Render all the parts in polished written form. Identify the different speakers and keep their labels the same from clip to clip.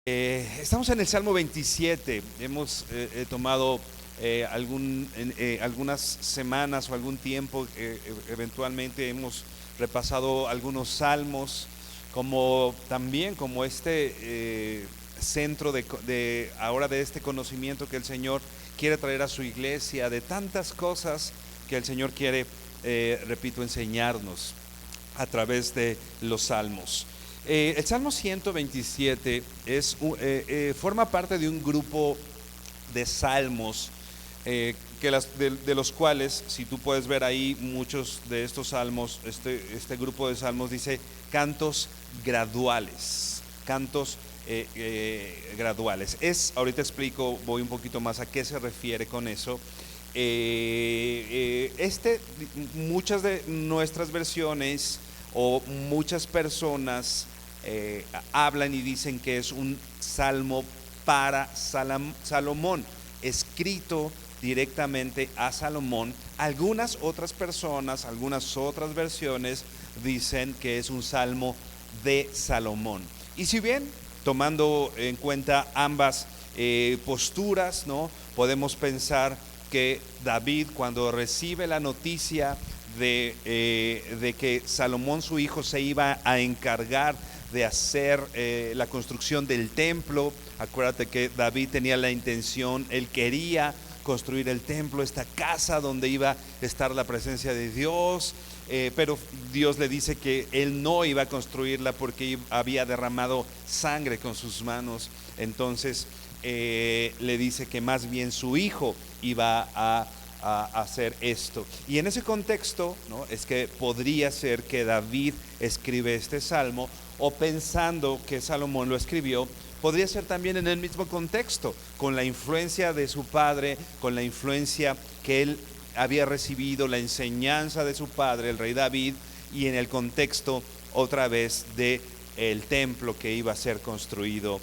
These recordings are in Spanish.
Speaker 1: Estamos en el Salmo 27. Hemos tomado algunas semanas o algún tiempo, eventualmente hemos repasado algunos salmos, como también como centro ahora de este conocimiento que el Señor quiere traer a su iglesia, de tantas cosas que el Señor quiere, repito, enseñarnos a través de los salmos. El Salmo 127 forma parte de un grupo de salmos de los cuales, si tú puedes ver ahí, muchos de estos salmos, este grupo de salmos dice cantos graduales, cantos graduales. Ahorita explico, voy un poquito más a qué se refiere con eso. Muchas de nuestras versiones o muchas personas hablan y dicen que es un salmo para Salomón, escrito directamente a Salomón. Algunas otras personas, algunas otras versiones dicen que es un salmo de Salomón. Y si bien, tomando en cuenta ambas posturas, ¿no?, podemos pensar que David, cuando recibe la noticia de que Salomón, su hijo, se iba a encargar de hacer la construcción del templo. Acuérdate que David tenía la intención, él quería construir el templo, esta casa donde iba a estar la presencia de Dios, pero Dios le dice que él no iba a construirla porque había derramado sangre con sus manos. Entonces le dice que más bien su hijo iba a hacer esto. Y en ese contexto, ¿no?, es que podría ser que David escribe este salmo, o pensando que Salomón lo escribió, podría ser también en el mismo contexto, con la influencia de su padre, con la influencia que él había recibido, la enseñanza de su padre, el rey David, y en el contexto otra vez de el templo que iba a ser construido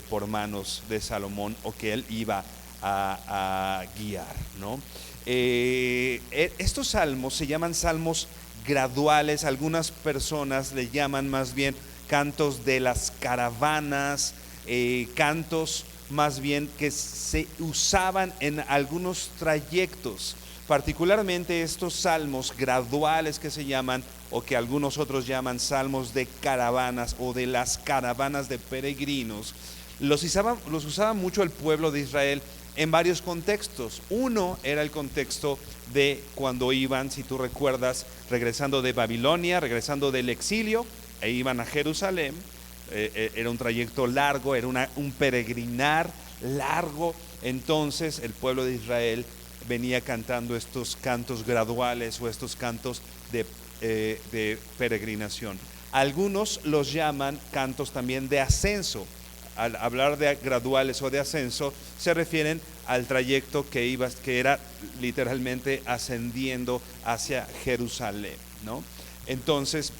Speaker 1: por manos de Salomón, o que él iba a guiar, ¿no? Estos salmos se llaman salmos graduales. Algunas personas le llaman más bien cantos de las caravanas, cantos más bien que se usaban en algunos trayectos. Particularmente estos salmos graduales que se llaman, o que algunos otros llaman salmos de caravanas o de las caravanas de peregrinos, los usaba mucho el pueblo de Israel en varios contextos. Uno era el contexto de cuando iban, si tú recuerdas, regresando de Babilonia, regresando del exilio, e iban a Jerusalén. Era un trayecto largo, era un peregrinar largo. Entonces el pueblo de Israel venía cantando estos cantos graduales o estos cantos de peregrinación. Algunos los llaman cantos también de ascenso. Al hablar de graduales o de ascenso, se refieren al trayecto que era literalmente ascendiendo hacia Jerusalén, ¿no? Entonces,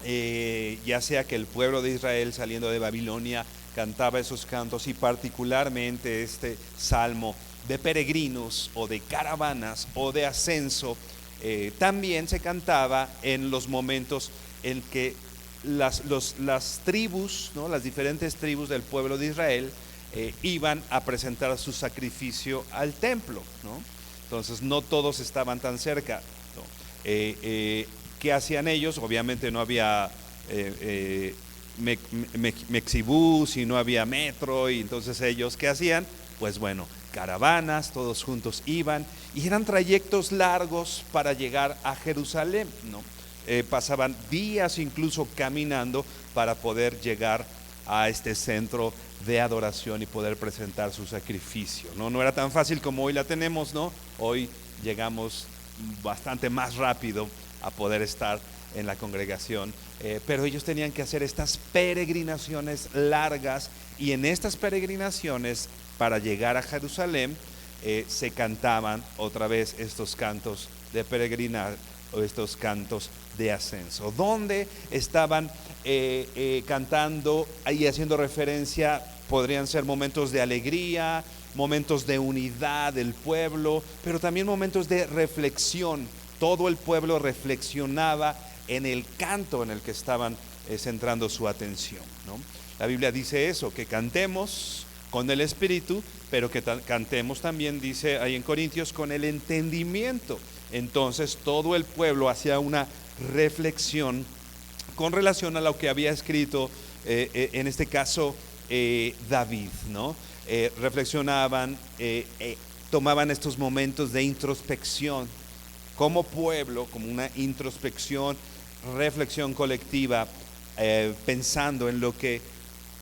Speaker 1: ya sea que el pueblo de Israel, saliendo de Babilonia, cantaba esos cantos, y particularmente este salmo de peregrinos o de caravanas o de ascenso, también se cantaba en los momentos en que las tribus, ¿no?, las diferentes tribus del pueblo de Israel iban a presentar su sacrificio al templo, ¿no? Entonces no todos estaban tan cerca, ¿no? ¿Qué hacían ellos? Obviamente no había Mexibús y no había metro, y entonces ellos, ¿qué hacían? Pues bueno, caravanas, todos juntos iban, y eran trayectos largos para llegar a Jerusalén, ¿no? Pasaban días incluso caminando para poder llegar a este centro de adoración y poder presentar su sacrificio, ¿no? No era tan fácil como hoy la tenemos, ¿no? Hoy llegamos bastante más rápido a poder estar en la congregación, pero ellos tenían que hacer estas peregrinaciones largas, y en estas peregrinaciones para llegar a Jerusalén se cantaban otra vez estos cantos de peregrinar, o estos cantos de ascenso, donde estaban cantando y haciendo referencia. Podrían ser momentos de alegría, momentos de unidad del pueblo, pero también momentos de reflexión. Todo el pueblo reflexionaba en el canto en el que estaban centrando su atención. ¿no? La Biblia dice eso, que cantemos con el espíritu, pero que cantemos también, dice ahí en Corintios, con el entendimiento. Entonces todo el pueblo hacía una reflexión con relación a lo que había escrito, en este caso David, ¿no? Reflexionaban, tomaban estos momentos de introspección como pueblo, como una introspección, reflexión colectiva, pensando en lo que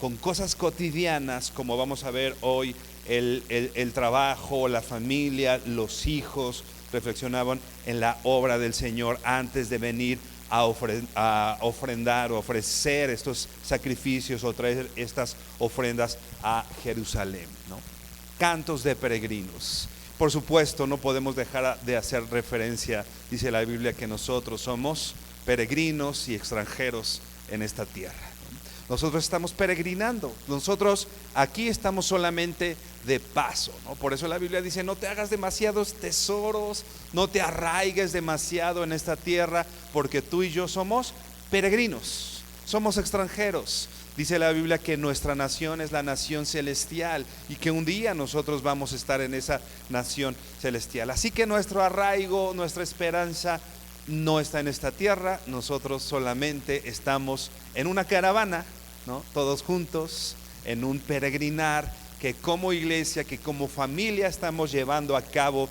Speaker 1: con cosas cotidianas, como vamos a ver hoy, el trabajo, la familia, los hijos, reflexionaban en la obra del Señor antes de venir a ofrendar o ofrecer estos sacrificios o traer estas ofrendas a Jerusalén, ¿no? Cantos de peregrinos. Por supuesto, no podemos dejar de hacer referencia, dice la Biblia, que nosotros somos peregrinos y extranjeros en esta tierra. Nosotros estamos peregrinando, nosotros aquí estamos solamente de paso, ¿no? Por eso la Biblia dice: no te hagas demasiados tesoros, no te arraigues demasiado en esta tierra, porque tú y yo somos peregrinos, somos extranjeros. Dice la Biblia que nuestra nación es la nación celestial y que un día nosotros vamos a estar en esa nación celestial. Así que nuestro arraigo, nuestra esperanza no está en esta tierra, nosotros solamente estamos en una caravana, ¿no? Todos juntos, en un peregrinar que como iglesia, que como familia estamos llevando a cabo,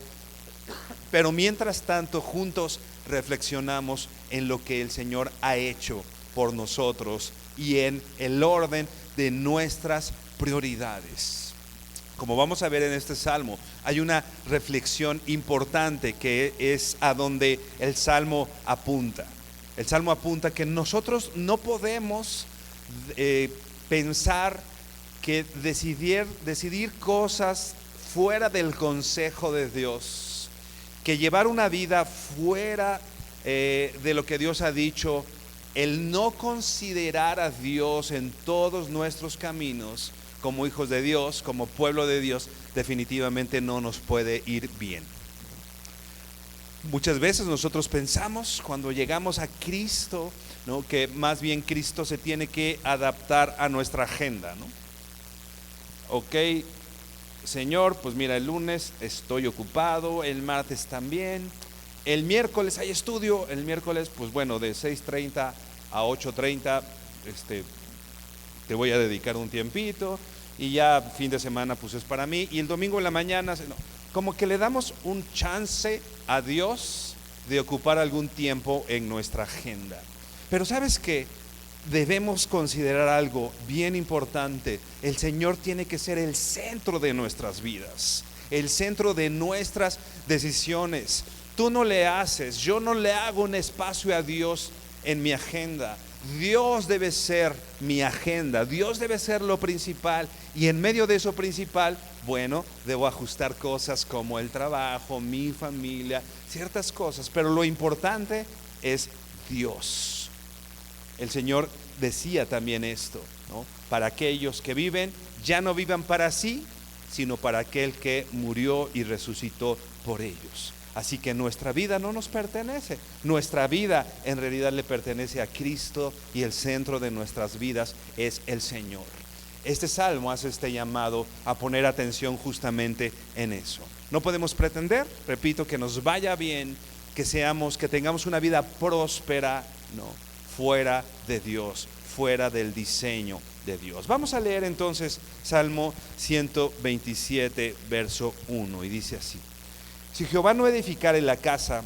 Speaker 1: pero mientras tanto juntos reflexionamos en lo que el Señor ha hecho por nosotros y en el orden de nuestras prioridades. Como vamos a ver en este salmo, hay una reflexión importante que es a donde el salmo apunta. El salmo apunta que nosotros no podemos pensar que decidir cosas fuera del consejo de Dios, que llevar una vida fuera de lo que Dios ha dicho, el no considerar a Dios en todos nuestros caminos como hijos de Dios, como pueblo de Dios, definitivamente no nos puede ir bien. Muchas veces nosotros pensamos cuando llegamos a Cristo, ¿no?, que más bien Cristo se tiene que adaptar a nuestra agenda, ¿no? Ok, Señor, pues mira, el lunes estoy ocupado, el martes también, el miércoles hay estudio, el miércoles pues bueno, de 6:30 a 8:30 te voy a dedicar un tiempito, y ya fin de semana pues es para mí, y el domingo en la mañana, no, como que le damos un chance a Dios de ocupar algún tiempo en nuestra agenda. Pero ¿sabes qué? Debemos considerar algo bien importante. El Señor tiene que ser el centro de nuestras vidas, el centro de nuestras decisiones. Tú no le haces, yo no le hago un espacio a Dios en mi agenda. Dios debe ser mi agenda, Dios debe ser lo principal, y en medio de eso principal, bueno, debo ajustar cosas como el trabajo, mi familia, ciertas cosas, pero lo importante es Dios. El Señor decía también esto, ¿no? Para aquellos que viven, ya no vivan para sí, sino para aquel que murió y resucitó por ellos. Así que nuestra vida no nos pertenece, nuestra vida en realidad le pertenece a Cristo, y el centro de nuestras vidas es el Señor. Este salmo hace este llamado a poner atención justamente en eso. No podemos pretender, repito, que nos vaya bien, que tengamos una vida próspera, no, fuera de Dios, fuera del diseño de Dios. Vamos a leer entonces Salmo 127, verso 1, y dice así: si Jehová no edificare la casa,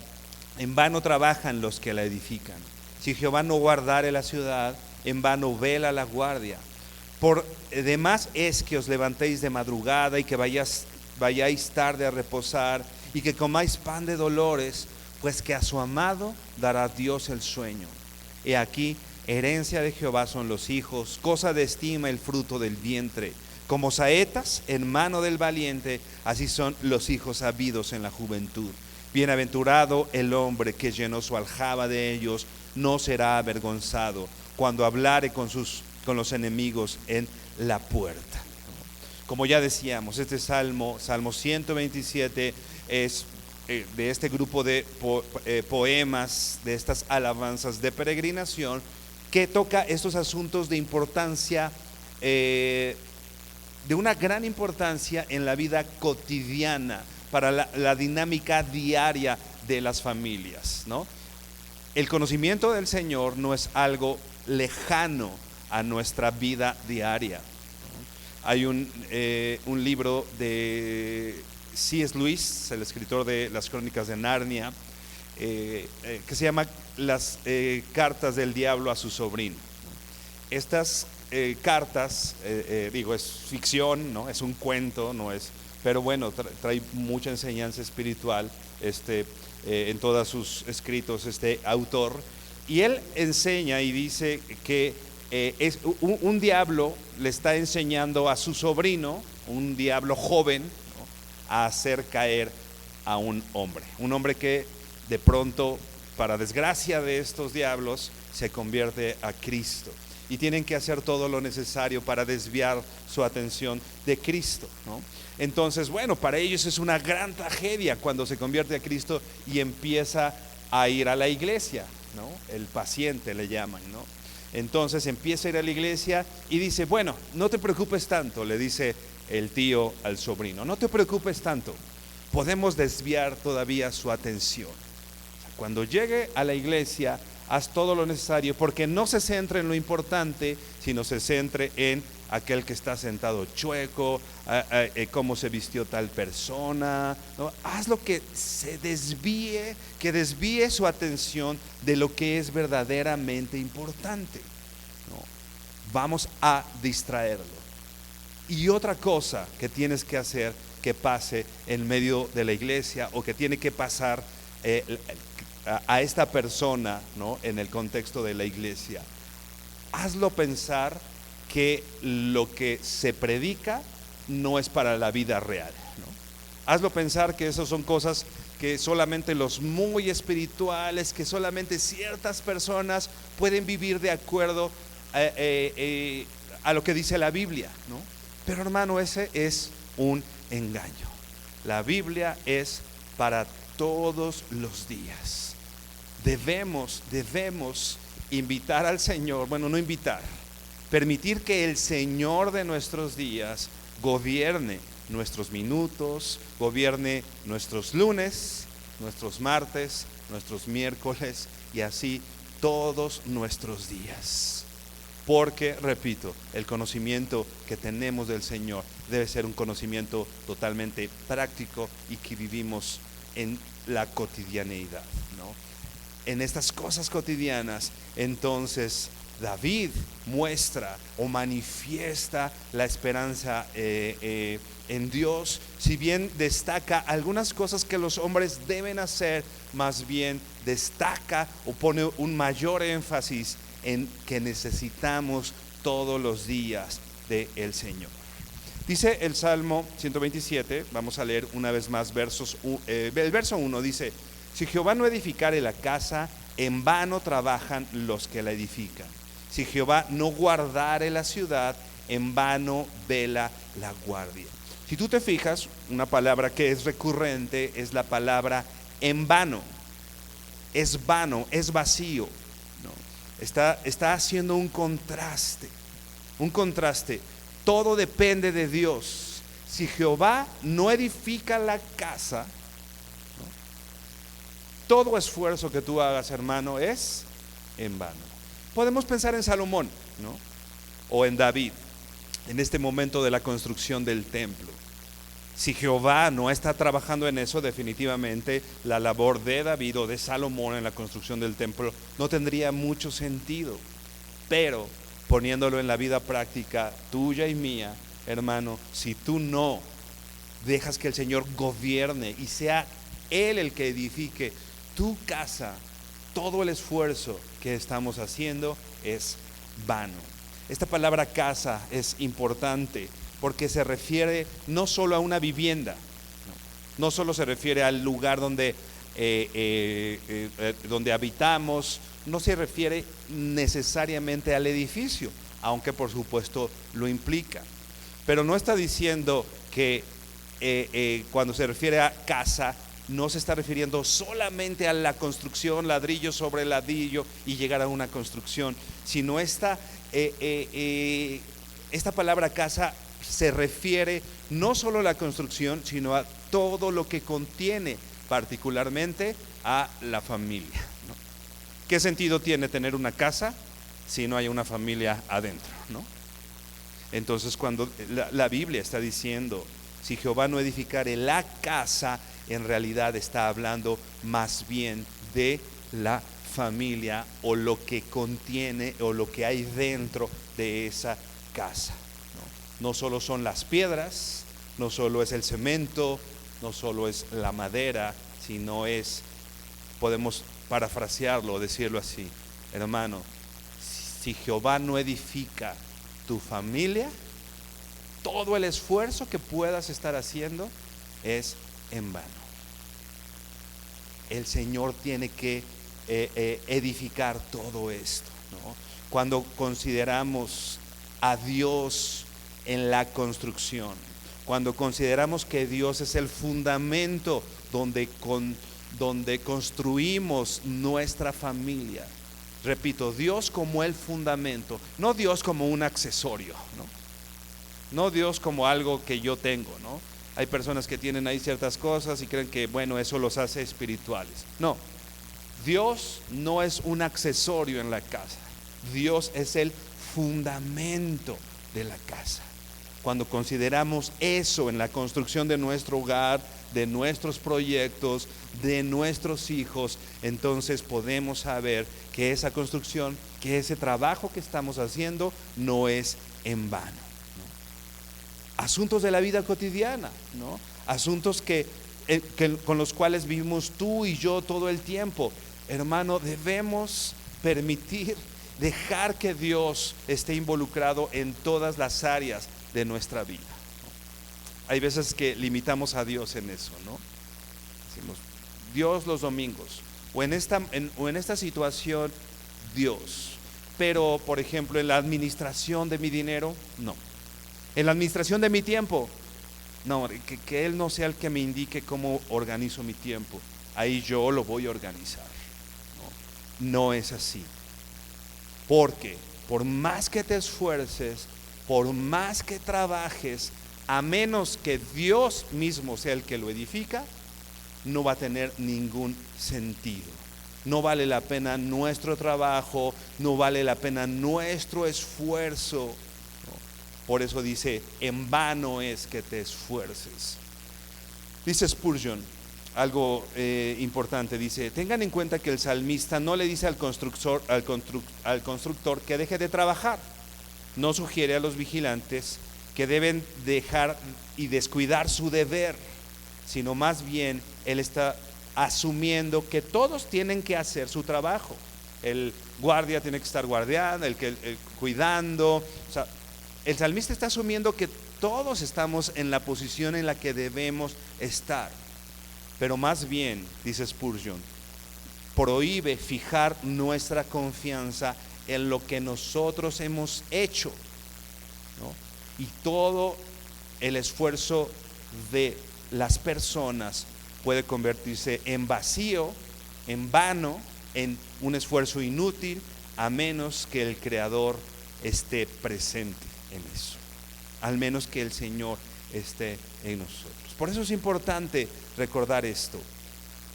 Speaker 1: en vano trabajan los que la edifican. Si Jehová no guardare la ciudad, en vano vela la guardia. Por demás es que os levantéis de madrugada y que vayáis tarde a reposar, y que comáis pan de dolores, pues que a su amado dará Dios el sueño. He aquí, herencia de Jehová son los hijos, cosa de estima el fruto del vientre. Como saetas en mano del valiente, así son los hijos habidos en la juventud. Bienaventurado el hombre que llenó su aljaba de ellos, no será avergonzado cuando hablare con los enemigos en la puerta. Como ya decíamos, este Salmo 127, es de este grupo de poemas, de estas alabanzas de peregrinación, que toca estos asuntos de importancia, de una gran importancia en la vida cotidiana, para la dinámica diaria de las familias, ¿no? El conocimiento del Señor no es algo lejano a nuestra vida diaria. Hay un libro de C.S. Lewis, el escritor de las Crónicas de Narnia, que se llama Las cartas del diablo a su sobrino. Estas cartas, es ficción, ¿no? Es un cuento, no es, pero bueno, trae mucha enseñanza espiritual en todos sus escritos este autor, y él enseña y dice que es un diablo le está enseñando a su sobrino, un diablo joven, ¿no?, a hacer caer a un hombre que de pronto, para desgracia de estos diablos, se convierte a Cristo, y tienen que hacer todo lo necesario para desviar su atención de Cristo, ¿no? Entonces, bueno, para ellos es una gran tragedia cuando se convierte a Cristo y empieza a ir a la iglesia, ¿no? El paciente le llaman, ¿no? Entonces empieza a ir a la iglesia y dice, bueno, no te preocupes tanto, le dice el tío al sobrino, no te preocupes tanto, podemos desviar todavía su atención. Cuando llegue a la iglesia, haz todo lo necesario, porque no se centre en lo importante, sino se centre en aquel que está sentado chueco, cómo se vistió tal persona, ¿no? Haz lo que se desvíe, que desvíe su atención de lo que es verdaderamente importante, ¿no? Vamos a distraerlo. Y otra cosa que tienes que hacer que pase en medio de la iglesia, o que tiene que pasar a esta persona, ¿no?, en el contexto de la iglesia, hazlo pensar que lo que se predica no es para la vida real, ¿no? Hazlo pensar que esas son cosas que solamente los muy espirituales, que solamente ciertas personas pueden vivir de acuerdo a lo que dice la Biblia, ¿no? Pero hermano, ese es un engaño. La Biblia es para todos los días. Debemos invitar al Señor, bueno, no invitar, permitir que el Señor de nuestros días gobierne nuestros minutos, gobierne nuestros lunes, nuestros martes, nuestros miércoles, y así todos nuestros días. Porque, repito, el conocimiento que tenemos del Señor debe ser un conocimiento totalmente práctico y que vivimos en la cotidianeidad, ¿no? En estas cosas cotidianas, entonces David muestra o manifiesta la esperanza en Dios. Si bien destaca algunas cosas que los hombres deben hacer, más bien destaca o pone un mayor énfasis en que necesitamos todos los días del Señor. Dice el Salmo 127, vamos a leer una vez más el verso 1, dice: si Jehová no edificare la casa, en vano trabajan los que la edifican. Si Jehová no guardare la ciudad, en vano vela la guardia. Si tú te fijas, una palabra que es recurrente es la palabra en vano. Es vano, es vacío, ¿no? Está haciendo un contraste. Todo depende de Dios. Si Jehová no edifica la casa, todo esfuerzo que tú hagas, hermano, es en vano. Podemos pensar en Salomón, ¿no?, o en David, en este momento de la construcción del templo. Si Jehová no está trabajando en eso, definitivamente la labor de David o de Salomón en la construcción del templo no tendría mucho sentido. Pero poniéndolo en la vida práctica tuya y mía, hermano, si tú no dejas que el Señor gobierne y sea Él el que edifique tu casa, todo el esfuerzo que estamos haciendo es vano. Esta palabra casa es importante porque se refiere no solo a una vivienda, no solo se refiere al lugar donde habitamos, no se refiere necesariamente al edificio, aunque por supuesto lo implica. Pero no está diciendo que cuando se refiere a casa no se está refiriendo solamente a la construcción, ladrillo sobre ladrillo y llegar a una construcción, sino esta palabra casa se refiere no solo a la construcción, sino a todo lo que contiene, particularmente a la familia, ¿no? ¿Qué sentido tiene tener una casa si no hay una familia adentro, ¿no? Entonces, cuando la Biblia está diciendo, si Jehová no edificare la casa, en realidad está hablando más bien de la familia, o lo que contiene, o lo que hay dentro de esa casa, ¿no? No solo son las piedras, no solo es el cemento, no solo es la madera, sino es, podemos parafrasearlo, decirlo así, hermano, si Jehová no edifica tu familia, todo el esfuerzo que puedas estar haciendo es en vano. El Señor tiene que edificar todo esto, ¿no? Cuando consideramos a Dios en la construcción, cuando consideramos que Dios es el fundamento donde construimos nuestra familia. Repito, Dios como el fundamento, no Dios como un accesorio, no Dios como algo que yo tengo, ¿no? Hay personas que tienen ahí ciertas cosas y creen que, bueno, eso los hace espirituales. No, Dios no es un accesorio en la casa. Dios es el fundamento de la casa. Cuando consideramos eso en la construcción de nuestro hogar, de nuestros proyectos, de nuestros hijos, entonces podemos saber que esa construcción, que ese trabajo que estamos haciendo no es en vano, ¿no? Asuntos de la vida cotidiana, ¿no? Asuntos con los cuales vivimos tú y yo todo el tiempo. Hermano, debemos dejar que Dios esté involucrado en todas las áreas de nuestra vida. Hay veces que limitamos a Dios en eso, ¿no? Decimos, Dios los domingos, o en esta situación, Dios. Pero, por ejemplo, en la administración de mi dinero, no. En la administración de mi tiempo, no, que Él no sea el que me indique cómo organizo mi tiempo. Ahí yo lo voy a organizar. No es así. Porque por más que te esfuerces, por más que trabajes, a menos que Dios mismo sea el que lo edifica, no va a tener ningún sentido. No vale la pena nuestro trabajo, no vale la pena nuestro esfuerzo, ¿no? Por eso dice, en vano es que te esfuerces. Dice Spurgeon algo importante, dice, tengan en cuenta que el salmista no le dice al constructor que deje de trabajar. No sugiere a los vigilantes que deben dejar y descuidar su deber, sino más bien él está asumiendo que todos tienen que hacer su trabajo. El guardia tiene que estar guardiando, el cuidando. O sea, el salmista está asumiendo que todos estamos en la posición en la que debemos estar. Pero más bien, dice Spurgeon, prohíbe fijar nuestra confianza en lo que nosotros hemos hecho, ¿no? Y todo el esfuerzo de las personas puede convertirse en vacío, en vano, en un esfuerzo inútil, a menos que el Creador esté presente en eso, al menos que el Señor esté en nosotros. Por eso es importante recordar esto.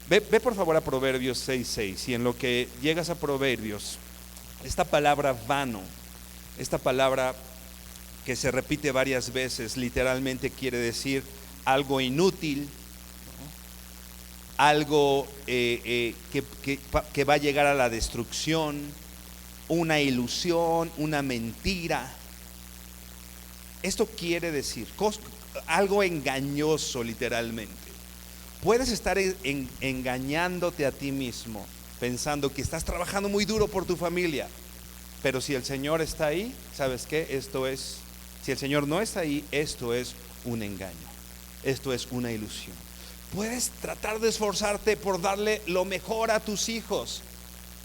Speaker 1: Ve por favor a Proverbios 6:6, y en lo que llegas a Proverbios, esta palabra vano, esta palabra que se repite varias veces, literalmente quiere decir algo inútil, ¿no? Algo que va a llegar a la destrucción, una ilusión, una mentira. Esto quiere decir algo engañoso, literalmente. Puedes estar engañándote a ti mismo, pensando que estás trabajando muy duro por tu familia, pero si el Señor está ahí, ¿sabes qué? Si el Señor no está ahí, esto es un engaño, esto es una ilusión. Puedes tratar de esforzarte por darle lo mejor a tus hijos,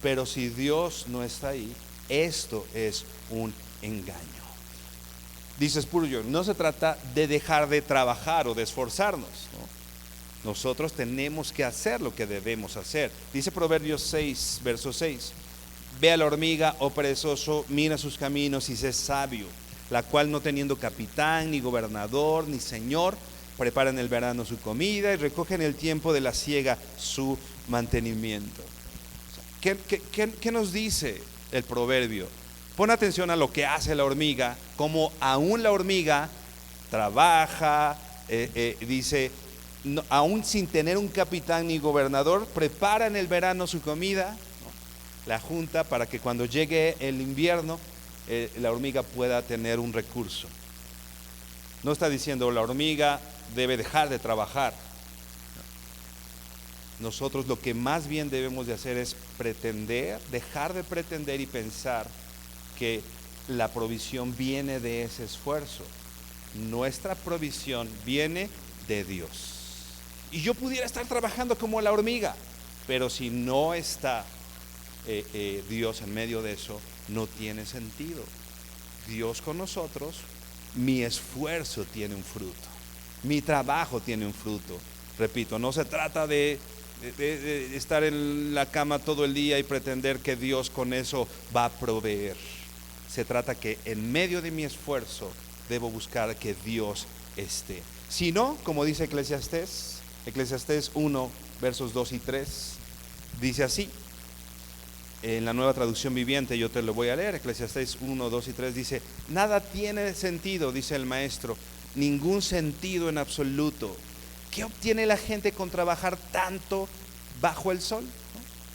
Speaker 1: pero si Dios no está ahí, esto es un engaño. Dice Spurgeon, no se trata de dejar de trabajar o de esforzarnos, ¿no? Nosotros tenemos que hacer lo que debemos hacer. Dice Proverbios 6, verso 6. Ve a la hormiga, oh perezoso, mira sus caminos y sé sabio, la cual no teniendo capitán, ni gobernador, ni señor, prepara en el verano su comida y recoge en el tiempo de la siega su mantenimiento. ¿Qué nos dice el proverbio? Pon atención a lo que hace la hormiga, como aún la hormiga trabaja, dice, no, aún sin tener un capitán ni gobernador, prepara en el verano su comida, ¿no? La junta para que cuando llegue el invierno, la hormiga pueda tener un recurso. No está diciendo la hormiga debe dejar de trabajar. Nosotros lo que más bien debemos de hacer es pretender, dejar de pretender y pensar que la provisión viene de ese esfuerzo. Nuestra provisión viene de Dios. Y yo pudiera estar trabajando como la hormiga, pero si no está Dios en medio de eso, no tiene sentido. Dios con nosotros, mi esfuerzo tiene un fruto, mi trabajo tiene un fruto. Repito, no se trata de estar en la cama todo el día y pretender que Dios con eso va a proveer. Se trata que en medio de mi esfuerzo debo buscar que Dios esté. Si no, como dice Eclesiastés 1, versos 2 y 3, dice así. En la Nueva Traducción Viviente yo te lo voy a leer. Eclesiastés 1, 2 y 3 dice: nada tiene sentido, dice el maestro, ningún sentido en absoluto. ¿Qué obtiene la gente con trabajar tanto bajo el sol?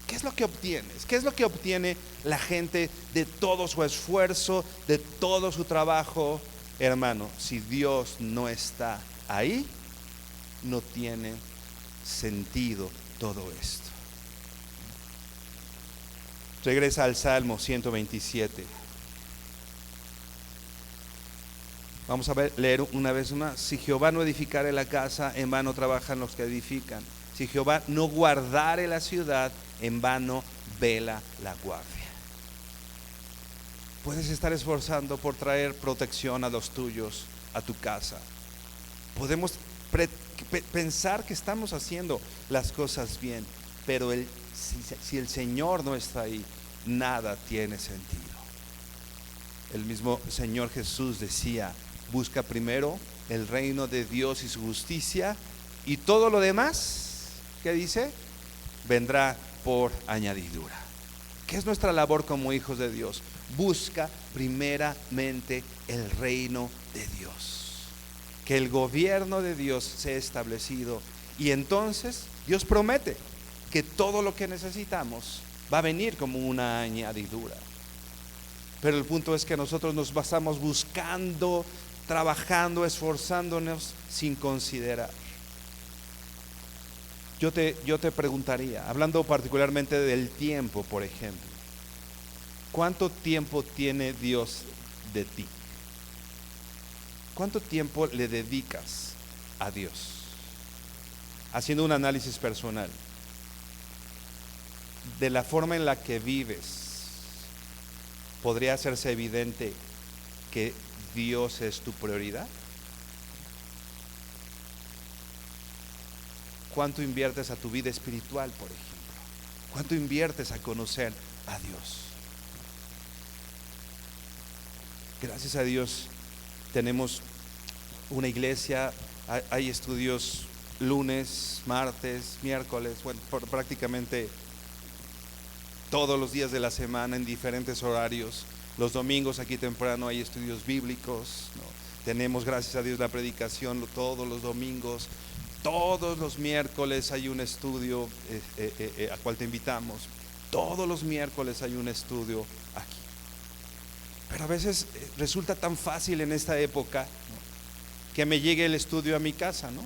Speaker 1: ¿Qué es lo que obtienes? ¿Qué es lo que obtiene la gente de todo su esfuerzo, de todo su trabajo? Hermano, si Dios no está ahí, no tiene sentido todo esto. Regresa al Salmo 127. Vamos a leer una vez más. Si Jehová no edificare la casa, en vano trabajan los que edifican. Si Jehová no guardare la ciudad, en vano vela la guardia. Puedes estar esforzando por traer protección a los tuyos, a tu casa. Podemos pensar que estamos haciendo las cosas bien, pero si el Señor no está ahí, nada tiene sentido. El mismo Señor Jesús decía: busca primero el reino de Dios y su justicia, y todo lo demás, ¿qué dice? Vendrá por añadidura. ¿Qué es nuestra labor como hijos de Dios? Busca primeramente el reino de Dios, que el gobierno de Dios sea establecido, y entonces Dios promete que todo lo que necesitamos va a venir como una añadidura. Pero el punto es que nosotros nos basamos buscando, trabajando, esforzándonos sin considerar. Yo te preguntaría, hablando particularmente del tiempo, por ejemplo, ¿cuánto tiempo tiene Dios de ti? ¿Cuánto tiempo le dedicas a Dios? Haciendo un análisis personal de la forma en la que vives, podría hacerse evidente que Dios es tu prioridad. ¿Cuánto inviertes a tu vida espiritual, por ejemplo? ¿Cuánto inviertes a conocer a Dios? Gracias a Dios tenemos una iglesia, hay estudios lunes, martes, miércoles, bueno, prácticamente todos los días de la semana en diferentes horarios. Los domingos aquí temprano hay estudios bíblicos, ¿no? Tenemos, gracias a Dios, la predicación todos los domingos. Todos los miércoles hay un estudio a cual te invitamos. Todos los miércoles hay un estudio aquí. Pero a veces resulta tan fácil en esta época, ¿no?, que me llegue el estudio a mi casa, ¿no?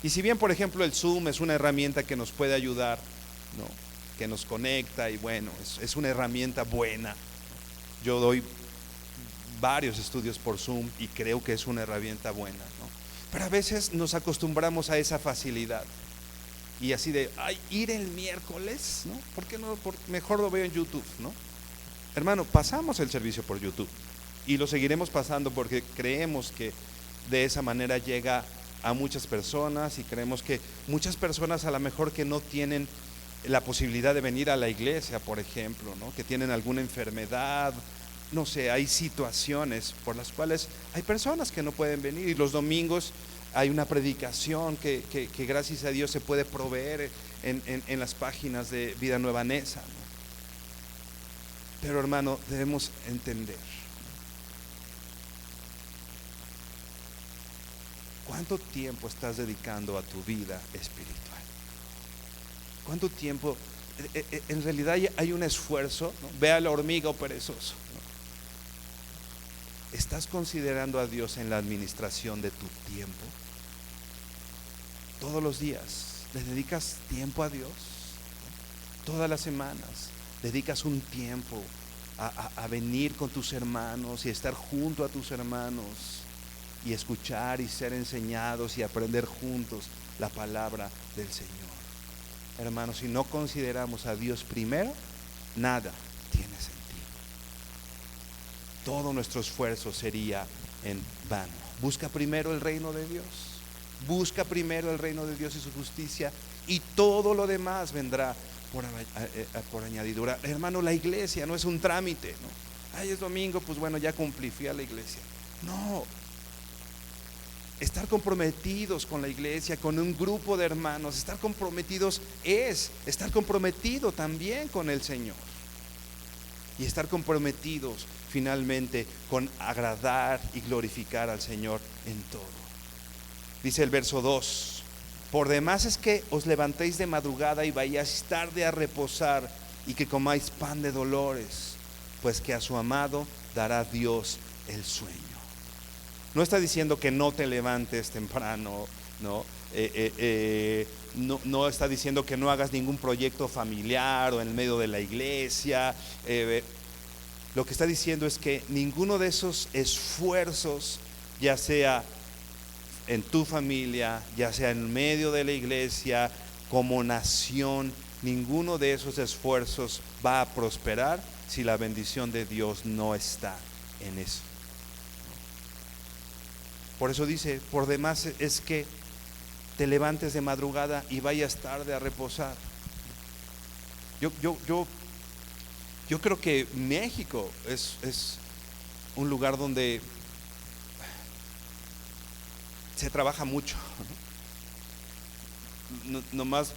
Speaker 1: Y si bien, por ejemplo, el Zoom es una herramienta que nos puede ayudar, ¿no?, que nos conecta, y bueno, es una herramienta buena. Yo doy varios estudios por Zoom y creo que es una herramienta buena, ¿no? Pero a veces nos acostumbramos a esa facilidad y así de, ir el miércoles, ¿no? ¿Por qué no? Mejor lo veo en YouTube, ¿no? Hermano, pasamos el servicio por YouTube y lo seguiremos pasando porque creemos que de esa manera llega a muchas personas y creemos que muchas personas a lo mejor que no tienen la posibilidad de venir a la iglesia, por ejemplo, ¿no? Que tienen alguna enfermedad, no sé, hay situaciones por las cuales hay personas que no pueden venir y los domingos hay una predicación que gracias a Dios se puede proveer en las páginas de Vida Nueva Nesa, ¿no? Pero hermano, debemos entender, ¿cuánto tiempo estás dedicando a tu vida espiritual? ¿Cuánto tiempo? En realidad hay un esfuerzo, ¿no? Ve a la hormiga o perezoso, ¿no? ¿Estás considerando a Dios en la administración de tu tiempo? Todos los días le dedicas tiempo a Dios, ¿no? Todas las semanas dedicas un tiempo a venir con tus hermanos y estar junto a tus hermanos y escuchar y ser enseñados y aprender juntos la palabra del Señor. Hermanos, si no consideramos a Dios primero, nada tiene sentido. Todo nuestro esfuerzo sería en vano. Busca primero el reino de Dios. Busca primero el reino de Dios y su justicia, y todo lo demás vendrá por añadidura. Hermano, la iglesia no es un trámite, ¿no? Ay, es domingo, pues bueno, ya cumplí, fui a la iglesia. No. Estar comprometidos con la iglesia, con un grupo de hermanos, estar comprometidos es estar comprometido también con el Señor. Y estar comprometidos finalmente con agradar y glorificar al Señor en todo. Dice el verso 2: por demás es que os levantéis de madrugada y vayáis tarde a reposar, y que comáis pan de dolores, pues que a su amado dará Dios el sueño. No está diciendo que no te levantes temprano, ¿no? No está diciendo que no hagas ningún proyecto familiar o en el medio de la iglesia. Lo que está diciendo es que ninguno de esos esfuerzos, ya sea en tu familia, ya sea en medio de la iglesia, como nación, ninguno de esos esfuerzos va a prosperar si la bendición de Dios no está en eso. Por eso dice, por demás es que te levantes de madrugada y vayas tarde a reposar. Yo creo que México es un lugar donde se trabaja mucho, ¿no? Nomás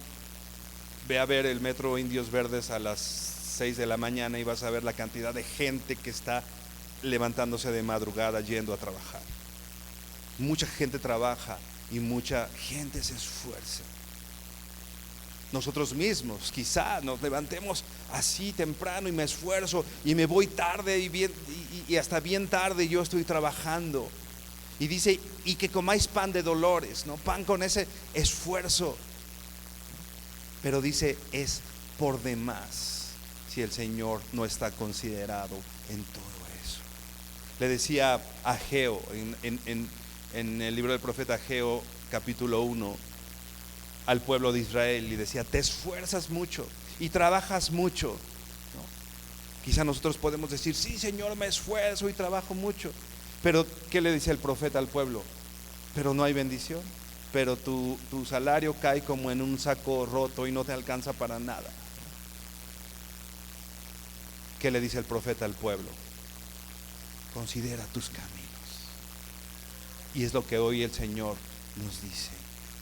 Speaker 1: ve a ver el metro Indios Verdes a las 6 de la mañana y vas a ver la cantidad de gente que está levantándose de madrugada yendo a trabajar. Mucha gente trabaja y mucha gente se esfuerza. Nosotros mismos quizá nos levantemos así temprano y me esfuerzo y me voy tarde y hasta bien tarde yo estoy trabajando. Y dice, y que comáis pan de dolores, ¿no? Pan con ese esfuerzo. Pero dice, es por demás si el Señor no está considerado en todo eso. Le decía a Ageo en el libro del profeta Ageo, capítulo 1, al pueblo de Israel, y decía, te esfuerzas mucho y trabajas mucho, ¿no? Quizá nosotros podemos decir, sí, Señor, me esfuerzo y trabajo mucho. Pero ¿qué le dice el profeta al pueblo? Pero no hay bendición, pero tu salario cae como en un saco roto y no te alcanza para nada. ¿Qué le dice el profeta al pueblo? Considera tus caminos. Y es lo que hoy el Señor nos dice.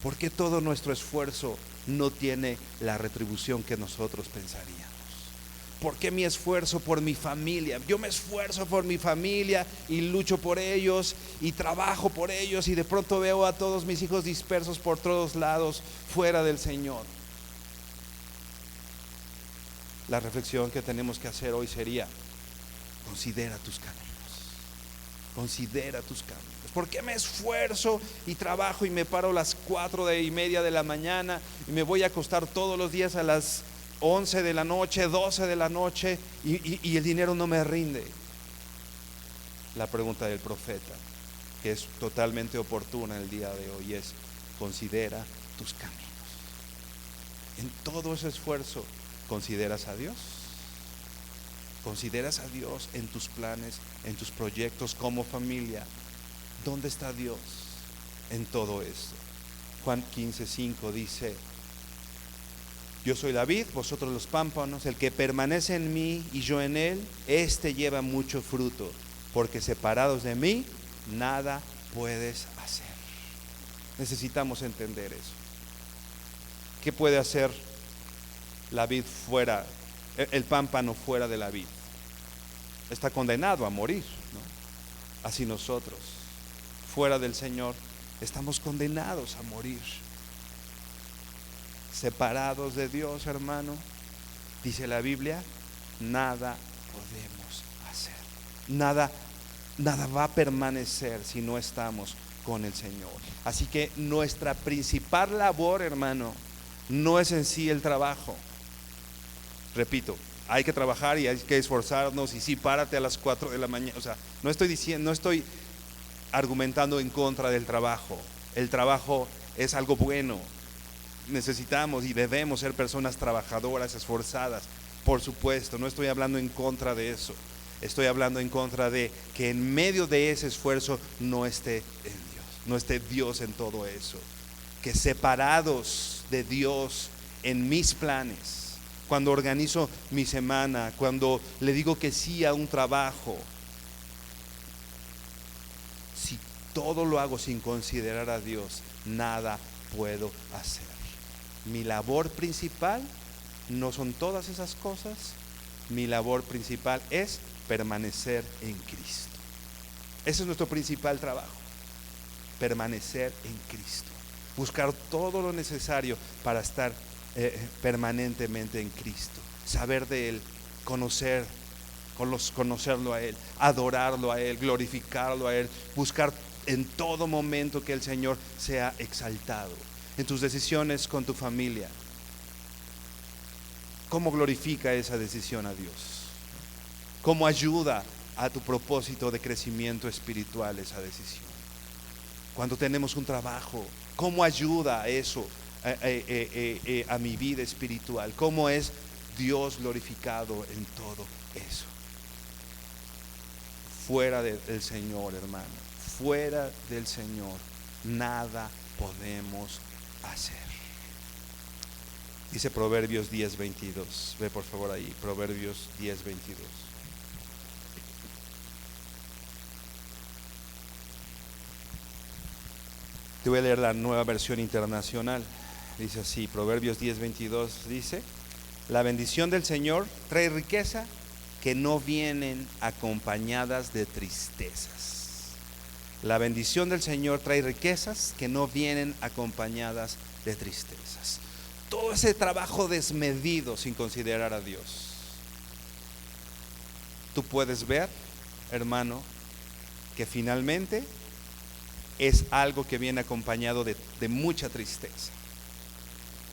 Speaker 1: ¿Por qué todo nuestro esfuerzo no tiene la retribución que nosotros pensaríamos? ¿Por qué mi esfuerzo por mi familia? Yo me esfuerzo por mi familia y lucho por ellos y trabajo por ellos, y de pronto veo a todos mis hijos dispersos por todos lados fuera del Señor. La reflexión que tenemos que hacer hoy sería: considera tus caminos. Considera tus caminos. ¿Por qué me esfuerzo y trabajo y me paro a las 4:30 de la mañana y me voy a acostar todos los días a las 11 de la noche, 12 de la noche y el dinero no me rinde? La pregunta del profeta, que es totalmente oportuna el día de hoy, es: considera tus caminos. En todo ese esfuerzo, ¿consideras a Dios? ¿Consideras a Dios en tus planes, en tus proyectos como familia? ¿Dónde está Dios en todo esto. Juan 15:5 dice: yo soy la vid, vosotros los pámpanos. El que permanece en mí y yo en él, éste lleva mucho fruto, porque separados de mí nada puedes hacer. Necesitamos entender eso. ¿Qué puede hacer la vid fuera, el pámpano fuera de la vid? Está condenado a morir, ¿no? Así nosotros, fuera del Señor, estamos condenados a morir. Separados de Dios, hermano, dice la Biblia, nada podemos hacer. Nada va a permanecer si no estamos con el Señor. Así que nuestra principal labor, hermano, no es en sí el trabajo. Repito, hay que trabajar y hay que esforzarnos, y sí, párate a las 4 de la mañana. O sea, no estoy argumentando en contra del trabajo. El trabajo es algo bueno. Necesitamos y debemos ser personas trabajadoras, esforzadas, por supuesto. No estoy hablando en contra de eso. Estoy hablando en contra de que en medio de ese esfuerzo no esté Dios en todo eso. Que separados de Dios en mis planes, cuando organizo mi semana, cuando le digo que sí a un trabajo, si todo lo hago sin considerar a Dios, nada puedo hacer. Mi labor principal no son todas esas cosas. Mi labor principal es permanecer en Cristo. Ese es nuestro principal trabajo: permanecer en Cristo, buscar todo lo necesario para estar permanentemente en Cristo, saber de Él, conocerlo a Él, adorarlo a Él, glorificarlo a Él, buscar en todo momento que el Señor sea exaltado. En tus decisiones con tu familia, ¿cómo glorifica esa decisión a Dios? ¿Cómo ayuda a tu propósito de crecimiento espiritual esa decisión? Cuando tenemos un trabajo, ¿cómo ayuda a eso a mi vida espiritual? ¿Cómo es Dios glorificado en todo eso? Fuera del Señor, hermano, fuera del Señor, nada podemos hacer. Dice Proverbios 10:22. Ve por favor ahí, Proverbios 10:22. Te voy a leer la Nueva Versión Internacional. Dice así, Proverbios 10:22 dice: la bendición del Señor trae riqueza que no vienen acompañadas de tristezas. La bendición del Señor trae riquezas que no vienen acompañadas de tristezas. Todo ese trabajo desmedido sin considerar a Dios, tú puedes ver, hermano, que finalmente es algo que viene acompañado de mucha tristeza.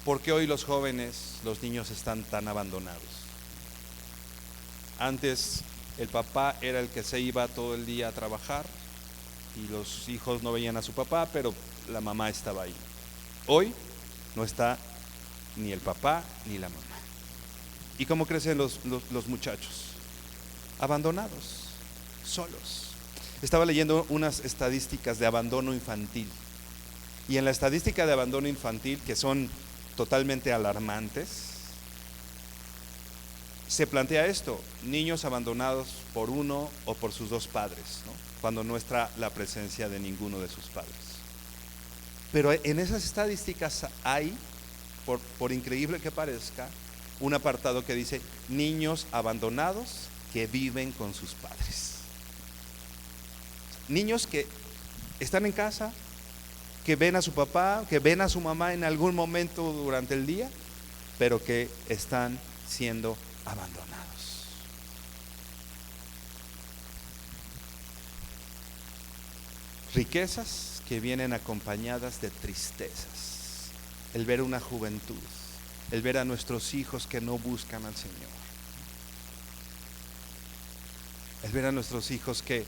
Speaker 1: Porque hoy los jóvenes, los niños están tan abandonados. Antes el papá era el que se iba todo el día a trabajar y los hijos no veían a su papá, pero la mamá estaba ahí. Hoy no está ni el papá ni la mamá. ¿Y cómo crecen los muchachos? Abandonados, solos. Estaba leyendo unas estadísticas de abandono infantil, y en la estadística de abandono infantil, que son totalmente alarmantes, se plantea esto: niños abandonados por uno o por sus dos padres, ¿no? Cuando no está la presencia de ninguno de sus padres. Pero en esas estadísticas hay, por increíble que parezca, un apartado que dice niños abandonados que viven con sus padres. Niños que están en casa, que ven a su papá, que ven a su mamá en algún momento durante el día, pero que están siendo abandonados. Riquezas que vienen acompañadas de tristezas. El ver una juventud, el ver a nuestros hijos que no buscan al Señor, el ver a nuestros hijos que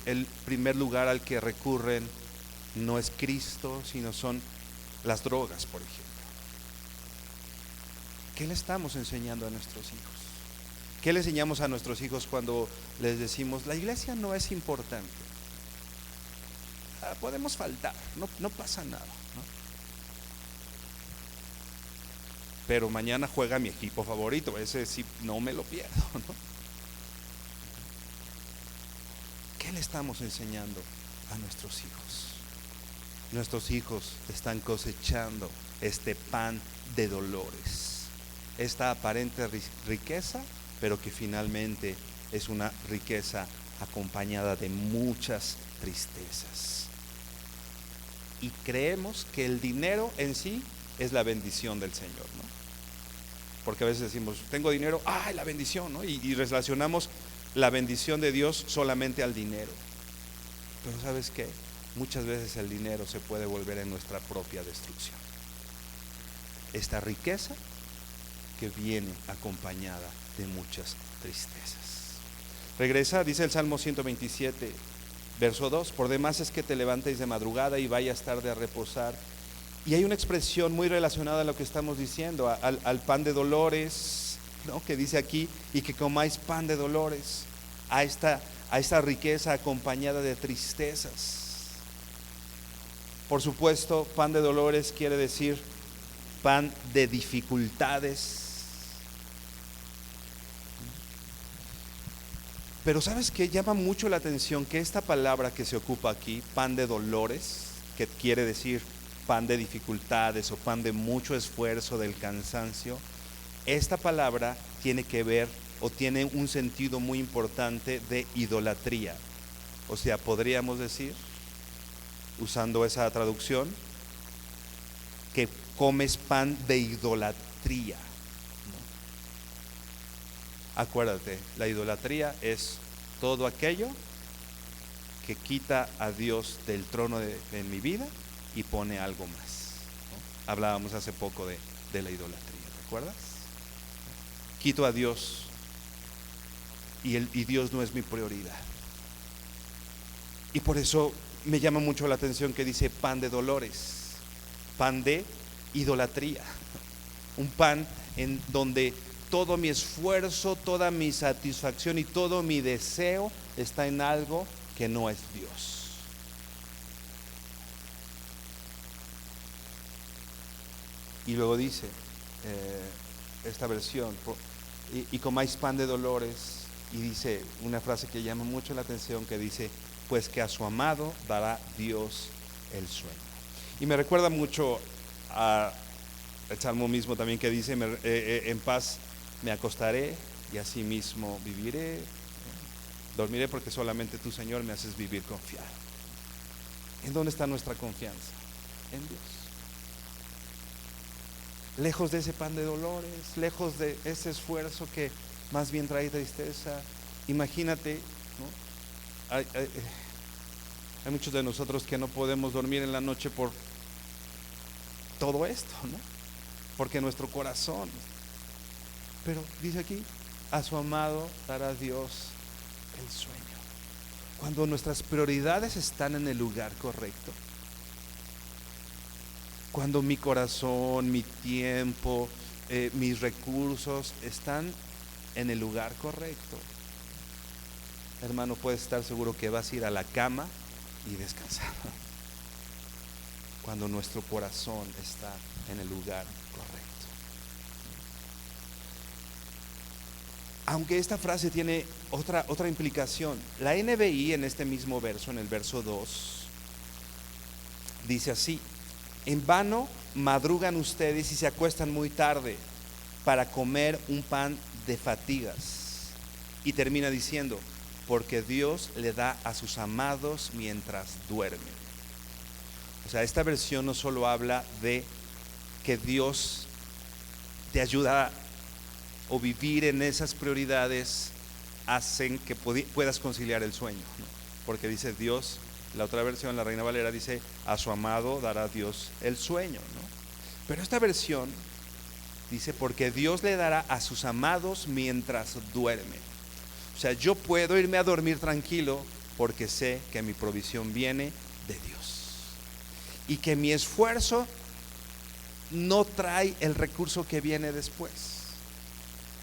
Speaker 1: el primer lugar al que recurren no es Cristo, sino son las drogas, por ejemplo. ¿Qué le estamos enseñando a nuestros hijos? ¿Qué le enseñamos a nuestros hijos cuando les decimos la iglesia no es importante? podemos faltar, no pasa nada, ¿no? Pero mañana juega mi equipo favorito, ese sí no me lo pierdo, ¿no? ¿Qué le estamos enseñando a nuestros hijos? Nuestros hijos están cosechando este pan de dolores, esta aparente riqueza, pero que finalmente es una riqueza acompañada de muchas tristezas. Y creemos que el dinero en sí es la bendición del Señor, ¿no? Porque a veces decimos, tengo dinero, ¡ay, la bendición!, ¿no? Y relacionamos la bendición de Dios solamente al dinero. Pero ¿sabes qué? Muchas veces el dinero se puede volver en nuestra propia destrucción. Esta riqueza que viene acompañada de muchas tristezas. Regresa, dice el Salmo 127, verso 2, por demás es que te levantes de madrugada y vayas tarde a reposar. Y hay una expresión muy relacionada a lo que estamos diciendo, al pan de dolores, ¿no? Que dice aquí, y que comáis pan de dolores, a esta riqueza acompañada de tristezas. Por supuesto, pan de dolores quiere decir pan de dificultades. Pero ¿sabes qué? Llama mucho la atención que esta palabra que se ocupa aquí, pan de dolores, que quiere decir pan de dificultades o pan de mucho esfuerzo, del cansancio, esta palabra tiene que ver o tiene un sentido muy importante de idolatría. O sea, podríamos decir, usando esa traducción, que comes pan de idolatría, ¿no? Acuérdate, la idolatría es todo aquello que quita a Dios del trono en mi vida y pone algo más, ¿no? Hablábamos hace poco de la idolatría, ¿te acuerdas? Quito a Dios y Dios no es mi prioridad. Y por eso me llama mucho la atención que dice pan de dolores, pan de idolatría, un pan en donde todo mi esfuerzo, toda mi satisfacción y todo mi deseo está en algo que no es Dios. Y luego dice esta versión, y comáis pan de dolores, y dice una frase que llama mucho la atención que dice, pues que a su amado dará Dios el sueño. Y me recuerda mucho al Salmo mismo también que dice, en paz me acostaré y así mismo viviré, dormiré porque solamente tú, Señor, me haces vivir confiado. ¿En dónde está nuestra confianza? En Dios. Lejos de ese pan de dolores, lejos de ese esfuerzo que más bien trae tristeza. Imagínate, ¿no? Hay muchos de nosotros que no podemos dormir en la noche por todo esto, ¿no? Porque nuestro corazón. Pero dice aquí, a su amado dará Dios el sueño. Cuando nuestras prioridades están en el lugar correcto, cuando mi corazón, mi tiempo, mis recursos están en el lugar correcto, hermano, puedes estar seguro que vas a ir a la cama y descansar. Cuando nuestro corazón está en el lugar correcto. Aunque esta frase tiene otra implicación, la NBI en este mismo verso, en el verso 2, dice así: en vano madrugan ustedes y se acuestan muy tarde para comer un pan de fatigas. Y termina diciendo, porque Dios le da a sus amados mientras duermen. O sea, esta versión no solo habla de que Dios te ayuda o vivir en esas prioridades hacen que puedas conciliar el sueño, ¿no? Porque dice Dios, la otra versión, la Reina Valera, dice a su amado dará Dios el sueño, ¿no? Pero esta versión dice porque Dios le dará a sus amados mientras duerme. O sea, yo puedo irme a dormir tranquilo porque sé que mi provisión viene de Dios y que mi esfuerzo no trae el recurso que viene después.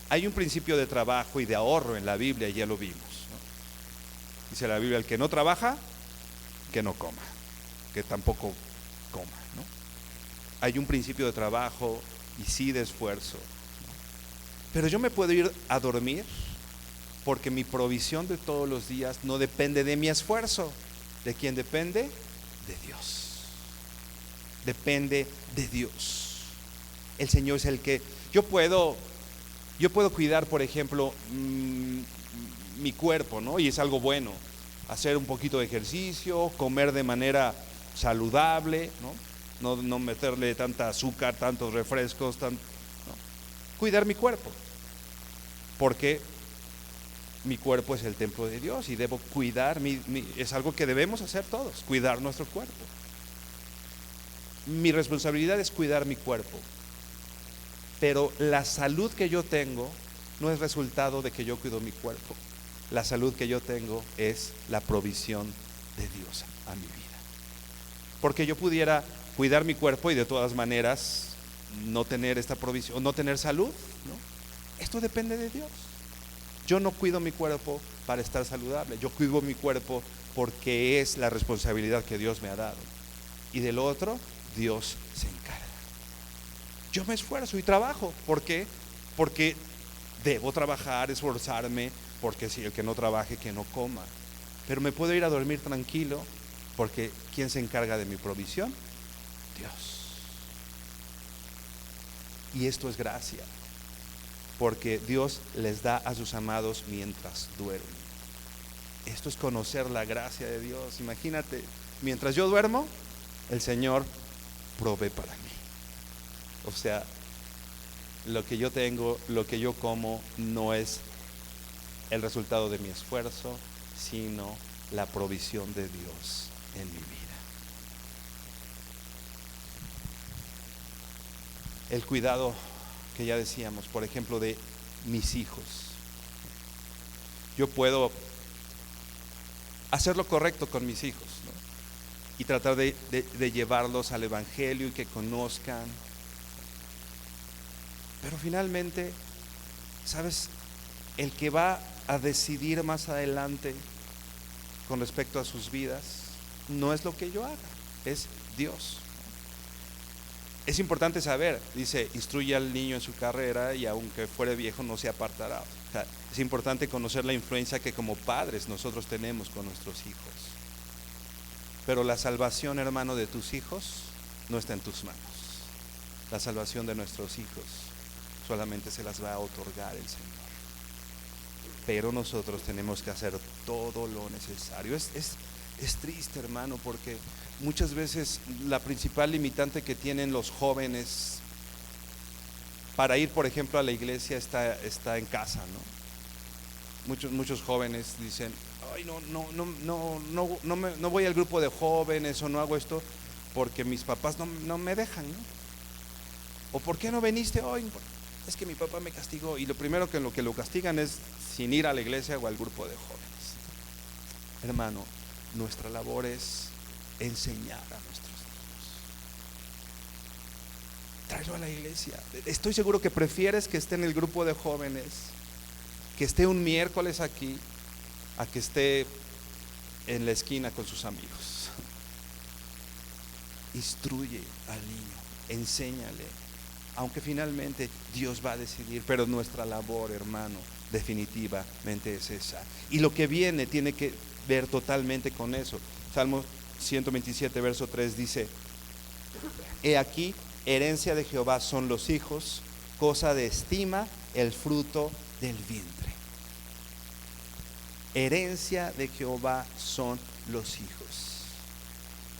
Speaker 1: Hay un principio de trabajo y de ahorro en la Biblia, ya lo vimos, ¿no? Dice la Biblia, el que no trabaja, que no coma. que tampoco coma, ¿no? Hay un principio de trabajo y sí de esfuerzo, ¿no? Pero yo me puedo ir a dormir porque mi provisión de todos los días no depende de mi esfuerzo. ¿De quién depende? De Dios. Depende de Dios. El Señor es el que yo puedo cuidar, por ejemplo, mi cuerpo, ¿no? Y es algo bueno. Hacer un poquito de ejercicio, comer de manera saludable, ¿no? No meterle tanta azúcar, tantos refrescos, ¿no? Cuidar mi cuerpo. Porque mi cuerpo es el templo de Dios y debo cuidar, es algo que debemos hacer todos, cuidar nuestro cuerpo. Mi responsabilidad es cuidar mi cuerpo. Pero la salud que yo tengo no es resultado de que yo cuido mi cuerpo. La salud que yo tengo es la provisión de Dios a mi vida. Porque yo pudiera cuidar mi cuerpo y de todas maneras no tener esta provisión, no tener salud, ¿no? Esto depende de Dios. Yo no cuido mi cuerpo para estar saludable. Yo cuido mi cuerpo porque es la responsabilidad que Dios me ha dado. Y del otro, Dios se encarga. Yo me esfuerzo y trabajo. ¿Por qué? Porque debo trabajar, esforzarme, porque si el que no trabaje, que no coma. Pero me puedo ir a dormir tranquilo, porque ¿quién se encarga de mi provisión? Dios. Y esto es gracia, porque Dios les da a sus amados mientras duermen. Esto es conocer la gracia de Dios. Imagínate, mientras yo duermo, el Señor provee para mí. O sea, lo que yo tengo, lo que yo como, no es el resultado de mi esfuerzo, sino la provisión de Dios en mi vida. El cuidado que ya decíamos, por ejemplo, de mis hijos. Yo puedo hacer lo correcto con mis hijos, ¿no? Y tratar de llevarlos al Evangelio y que conozcan. Pero finalmente, ¿sabes? El que va a decidir más adelante con respecto a sus vidas no es lo que yo haga, es Dios. Es importante saber, dice, instruye al niño en su carrera y aunque fuere viejo no se apartará. O sea, es importante conocer la influencia que como padres nosotros tenemos con nuestros hijos. Pero la salvación, hermano, de tus hijos no está en tus manos. La salvación de nuestros hijos solamente se las va a otorgar el Señor. Pero nosotros tenemos que hacer todo lo necesario. Es triste, hermano, porque muchas veces la principal limitante que tienen los jóvenes para ir, por ejemplo, a la iglesia está en casa, ¿no? Muchos jóvenes dicen, ay, no voy al grupo de jóvenes o no hago esto porque mis papás no me dejan, ¿no? O ¿por qué no viniste hoy? Es que mi papá me castigó. Y lo primero que lo castigan es sin ir a la iglesia o al grupo de jóvenes. Hermano, nuestra labor es enseñar a nuestros hijos. Tráelo a la iglesia. Estoy seguro que prefieres que esté en el grupo de jóvenes, que esté un miércoles aquí, a que esté en la esquina con sus amigos. Instruye al niño, enséñale. Aunque finalmente Dios va a decidir, pero nuestra labor, hermano, definitivamente es esa. Y lo que viene tiene que ver totalmente con eso. Salmo 127, verso 3 dice: He aquí, herencia de Jehová son los hijos, cosa de estima el fruto del vientre. Herencia de Jehová son los hijos.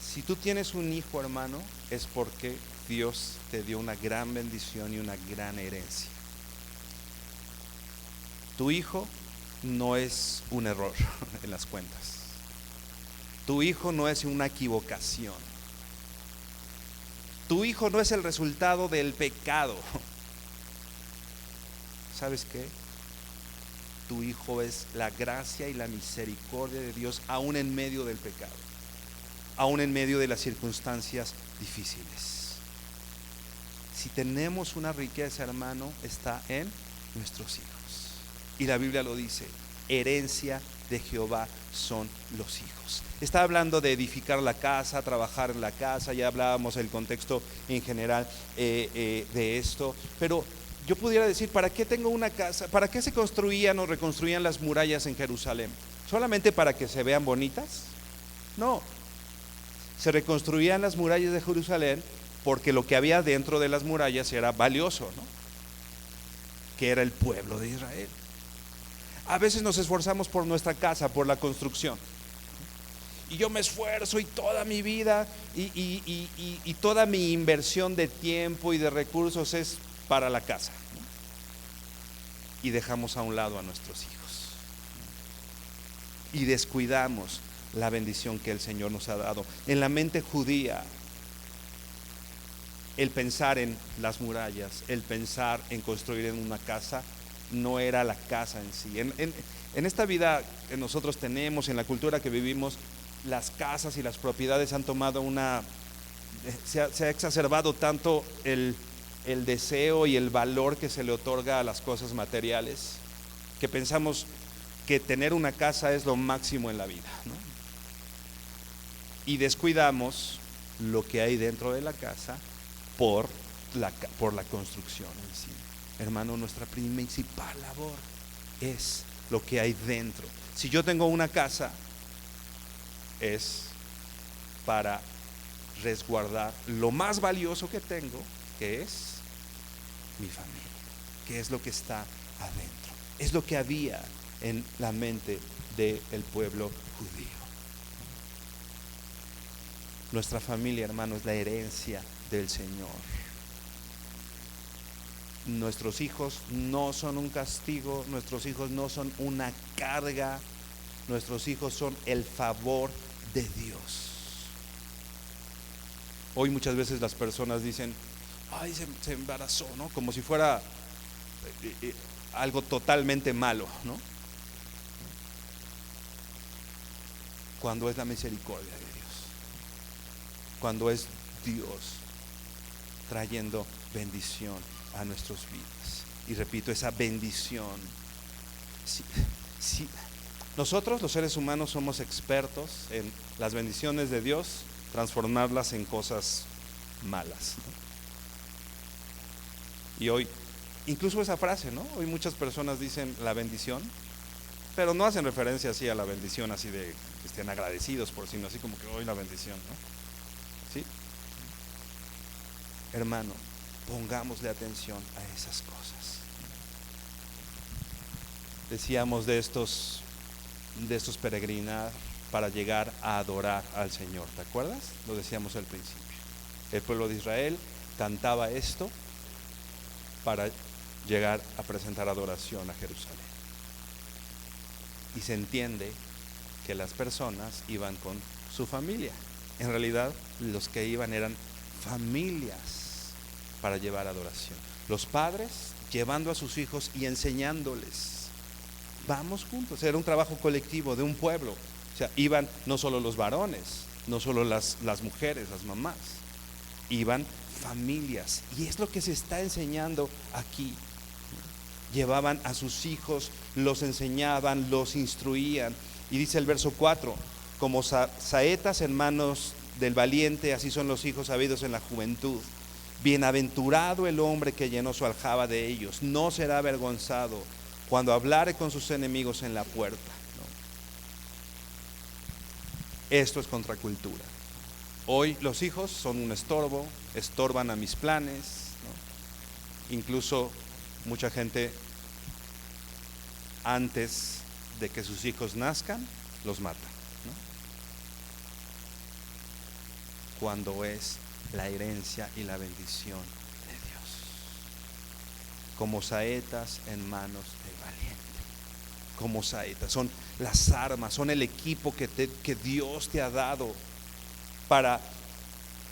Speaker 1: Si tú tienes un hijo, hermano, es porque Dios te dio una gran bendición y una gran herencia. Tu hijo no es un error en las cuentas. Tu hijo no es una equivocación. Tu hijo no es el resultado del pecado. ¿Sabes qué? Tu hijo es la gracia y la misericordia de Dios, aún en medio del pecado, aún en medio de las circunstancias difíciles. Si tenemos una riqueza, hermano, está en nuestros hijos. Y la Biblia lo dice: herencia de Jehová son los hijos. Está hablando de edificar la casa, trabajar en la casa, ya hablábamos del contexto en general de esto, pero yo pudiera decir, ¿para qué tengo una casa? ¿Para qué se construían o reconstruían las murallas en Jerusalén? ¿Solamente para que se vean bonitas? No, se reconstruían las murallas de Jerusalén porque lo que había dentro de las murallas era valioso, ¿no? Que era el pueblo de Israel. A veces nos esforzamos por nuestra casa, por la construcción. Y yo me esfuerzo y toda mi vida y toda mi inversión de tiempo y de recursos es para la casa, ¿no? Y dejamos a un lado a nuestros hijos. Y descuidamos la bendición que el Señor nos ha dado. En la mente judía, el pensar en las murallas, el pensar en construir en una casa, no era la casa en sí. En esta vida que nosotros tenemos, en la cultura que vivimos, las casas y las propiedades han tomado se ha exacerbado tanto el deseo y el valor que se le otorga a las cosas materiales, que pensamos que tener una casa es lo máximo en la vida, ¿no? Y descuidamos lo que hay dentro de la casa por la construcción en sí. Hermano, nuestra principal labor es lo que hay dentro. Si yo tengo una casa, es para resguardar lo más valioso que tengo, que es mi familia, que es lo que está adentro, es lo que había en la mente del pueblo judío. Nuestra familia, hermanos, es la herencia del Señor. Nuestros hijos no son un castigo, nuestros hijos no son una carga, nuestros hijos son el favor de Dios. Hoy muchas veces las personas dicen, ay, se embarazó, ¿no? Como si fuera algo totalmente malo, ¿no? Cuando es la misericordia de Dios, cuando es Dios trayendo bendición a nuestras vidas. Y repito, esa bendición, si nosotros los seres humanos somos expertos en las bendiciones de Dios, transformarlas en cosas malas, ¿no? Y hoy, incluso esa frase, ¿no? Hoy muchas personas dicen la bendición, pero no hacen referencia así a la bendición, así de que estén agradecidos por sino así como que hoy la bendición, ¿no? ¿Sí? Hermano, pongámosle atención a esas cosas. Decíamos de estos peregrinar para llegar a adorar al Señor, ¿te acuerdas? Lo decíamos al principio. El pueblo de Israel cantaba esto para llegar a presentar adoración a Jerusalén. Y se entiende que las personas iban con su familia. En realidad, los que iban eran familias para llevar adoración. Los padres llevando a sus hijos y enseñándoles. Vamos juntos. Era un trabajo colectivo de un pueblo. O sea, iban no solo los varones, no solo las mujeres, las mamás, iban familias. Y es lo que se está enseñando aquí. Llevaban a sus hijos, los enseñaban, los instruían. Y dice el verso 4, como saetas en manos del valiente, así son los hijos habidos en la juventud. Bienaventurado el hombre que llenó su aljaba de ellos, no será avergonzado cuando hablare con sus enemigos en la puerta, ¿no? Esto es contracultura. Hoy los hijos son un estorbo, estorban a mis planes, ¿no? Incluso mucha gente antes de que sus hijos nazcan los mata, ¿no? Cuando es la herencia y la bendición de Dios, como saetas en manos del valiente. Como saetas, son las armas, son el equipo que Dios te ha dado para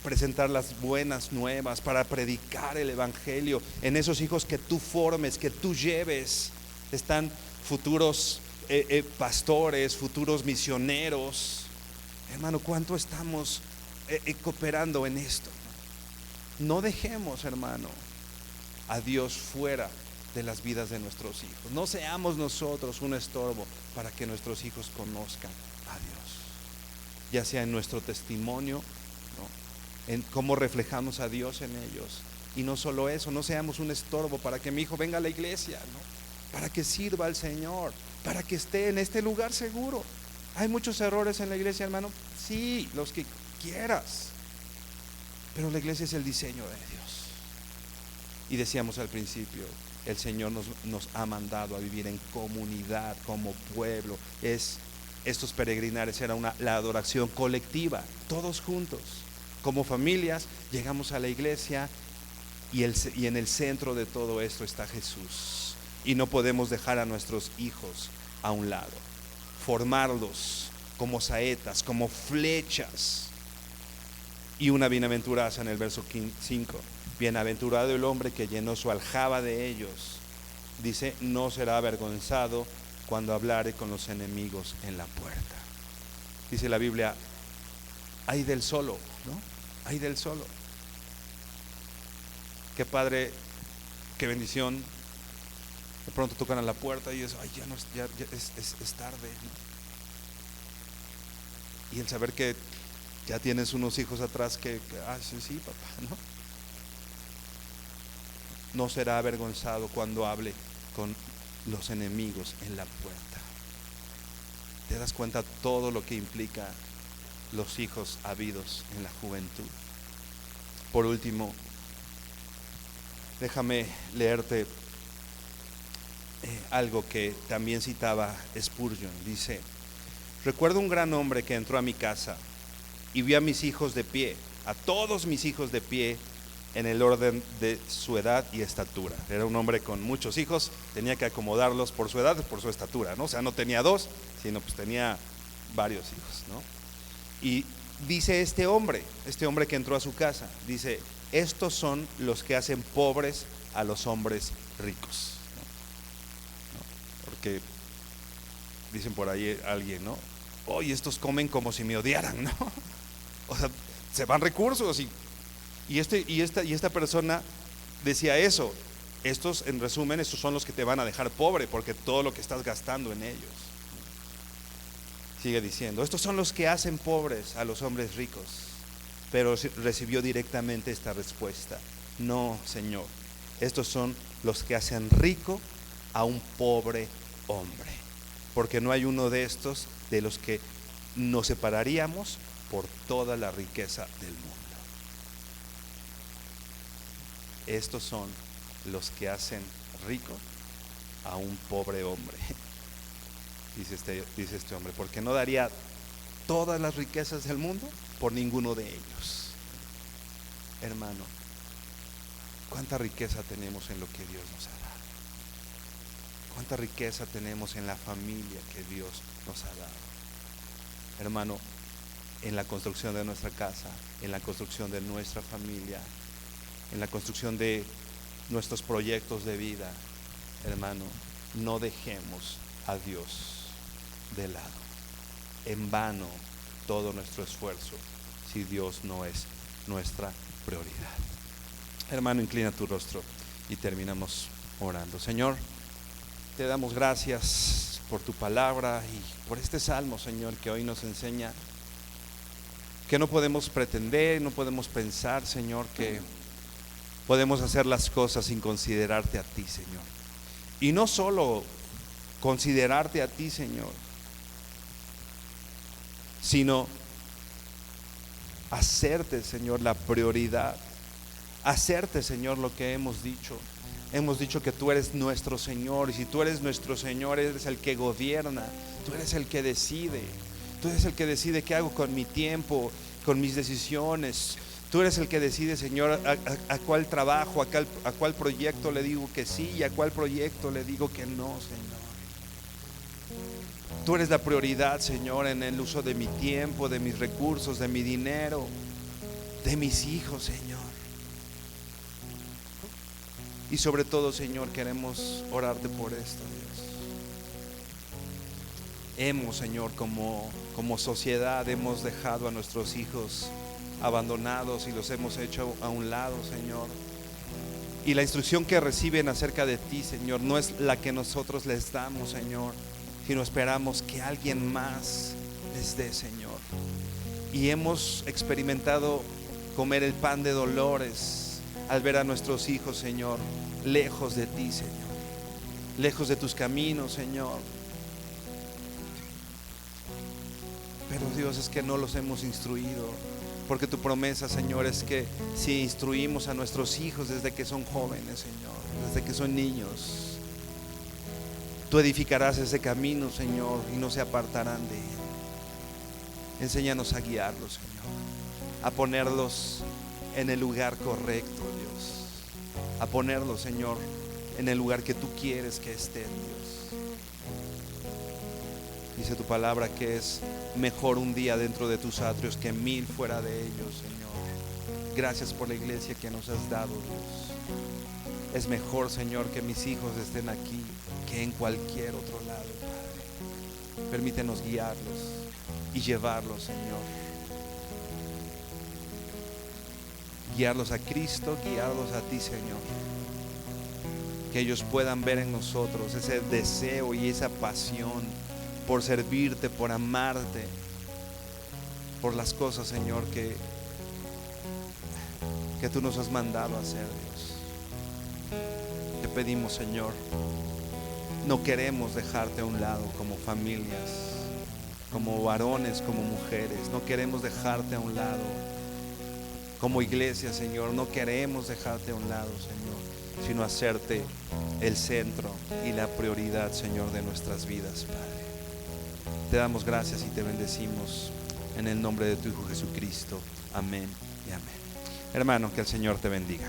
Speaker 1: presentar las buenas nuevas, para predicar el evangelio. En esos hijos que tú formes, que tú lleves, están futuros pastores, futuros misioneros. Hermano, ¿cuánto estamos cooperando en esto? No dejemos, hermano, a Dios fuera de las vidas de nuestros hijos. No seamos nosotros un estorbo para que nuestros hijos conozcan a Dios, ya sea en nuestro testimonio, ¿no?, en cómo reflejamos a Dios en ellos. Y no solo eso, no seamos un estorbo para que mi hijo venga a la iglesia, ¿no?, para que sirva al Señor, para que esté en este lugar seguro. ¿Hay muchos errores en la iglesia, hermano? Sí, los que quieras, pero la iglesia es el diseño de Dios. Y decíamos al principio, el Señor nos ha mandado a vivir en comunidad, como pueblo. Estos peregrinares era la adoración colectiva, todos juntos, como familias. Llegamos a la iglesia y en el centro de todo esto está Jesús. Y no podemos dejar a nuestros hijos a un lado, formarlos como saetas, como flechas. Y una bienaventuranza en el verso 5: bienaventurado el hombre que llenó su aljaba de ellos. Dice, no será avergonzado cuando hablare con los enemigos en la puerta. Dice la Biblia, ay del solo, ¿no? Ay del solo. Qué padre, qué bendición. De pronto tocan a la puerta y es, ay, ya es tarde, ¿no? Y el saber que ya tienes unos hijos atrás que sí, papá, ¿no? No será avergonzado cuando hable con los enemigos en la puerta. ¿Te das cuenta todo lo que implica los hijos habidos en la juventud? Por último, déjame leerte algo que también citaba Spurgeon. Dice, recuerdo un gran hombre que entró a mi casa y vi a mis hijos de pie, a todos mis hijos de pie, en el orden de su edad y estatura. Era un hombre con muchos hijos, tenía que acomodarlos por su edad y por su estatura, ¿no? O sea, no tenía dos, sino pues tenía varios hijos, ¿no? Y dice este hombre que entró a su casa, dice, estos son los que hacen pobres a los hombres ricos, ¿no? Porque dicen por ahí alguien, ¿no? Oye, estos comen como si me odiaran, ¿no? O sea, se van recursos y esta persona decía eso. Estos, en resumen, estos son los que te van a dejar pobre, porque todo lo que estás gastando en ellos. Sigue diciendo, estos son los que hacen pobres a los hombres ricos. Pero recibió directamente esta respuesta: no, Señor, estos son los que hacen rico a un pobre hombre, porque no hay uno de estos de los que nos separaríamos por toda la riqueza del mundo. Estos son los que hacen rico a un pobre hombre, dice este hombre, porque no daría todas las riquezas del mundo por ninguno de ellos. Hermano, cuánta riqueza tenemos en lo que Dios nos ha dado. Cuánta riqueza tenemos en la familia que Dios nos ha dado. Hermano, en la construcción de nuestra casa, en la construcción de nuestra familia, en la construcción de nuestros proyectos de vida. Hermano, no dejemos a Dios de lado. En vano todo nuestro esfuerzo si Dios no es nuestra prioridad. Hermano, inclina tu rostro y terminamos orando. Señor, te damos gracias por tu palabra y por este salmo, Señor, que hoy nos enseña que no podemos pretender, no podemos pensar, Señor, que podemos hacer las cosas sin considerarte a ti, Señor. Y no solo considerarte a ti, Señor, sino hacerte, Señor, la prioridad. Hacerte, Señor, lo que hemos dicho. Hemos dicho que tú eres nuestro Señor, y si tú eres nuestro Señor, eres el que gobierna, tú eres el que decide. Tú eres el que decide qué hago con mi tiempo, con mis decisiones. Tú eres el que decide, Señor, a cuál trabajo, a cuál proyecto le digo que sí y a cuál proyecto le digo que no, Señor. Tú eres la prioridad, Señor, en el uso de mi tiempo, de mis recursos, de mi dinero, de mis hijos, Señor. Y sobre todo, Señor, queremos orarte por esto, Dios. Señor, como sociedad, hemos dejado a nuestros hijos abandonados y los hemos hecho a un lado, Señor. Y la instrucción que reciben acerca de ti, Señor, no es la que nosotros les damos, Señor, sino esperamos que alguien más les dé, Señor. Y hemos experimentado comer el pan de dolores al ver a nuestros hijos, Señor, lejos de ti, Señor, lejos de tus caminos, Señor. Pero Dios, es que no los hemos instruido, porque tu promesa, Señor, es que si instruimos a nuestros hijos desde que son jóvenes, Señor, desde que son niños, tú edificarás ese camino, Señor, y no se apartarán de él. Enséñanos a guiarlos, Señor, a ponerlos en el lugar correcto, Dios, a ponerlos, Señor, en el lugar que tú quieres que estén, Dios. Dice tu palabra que es mejor un día dentro de tus atrios que 1000 fuera de ellos, Señor. Gracias por la iglesia que nos has dado, Dios. Es mejor, Señor, que mis hijos estén aquí que en cualquier otro lado, Padre. Permítenos guiarlos y llevarlos, Señor. Guiarlos a Cristo, guiarlos a ti, Señor. Que ellos puedan ver en nosotros ese deseo y esa pasión por servirte, por amarte, por las cosas, Señor, que tú nos has mandado a hacer, Dios. Te pedimos, Señor, no queremos dejarte a un lado como familias, como varones, como mujeres. No queremos dejarte a un lado como iglesia, Señor. No queremos dejarte a un lado, Señor, sino hacerte el centro y la prioridad, Señor, de nuestras vidas, Padre. Te damos gracias y te bendecimos en el nombre de tu Hijo Jesucristo. Amén y amén. Hermano, que el Señor te bendiga.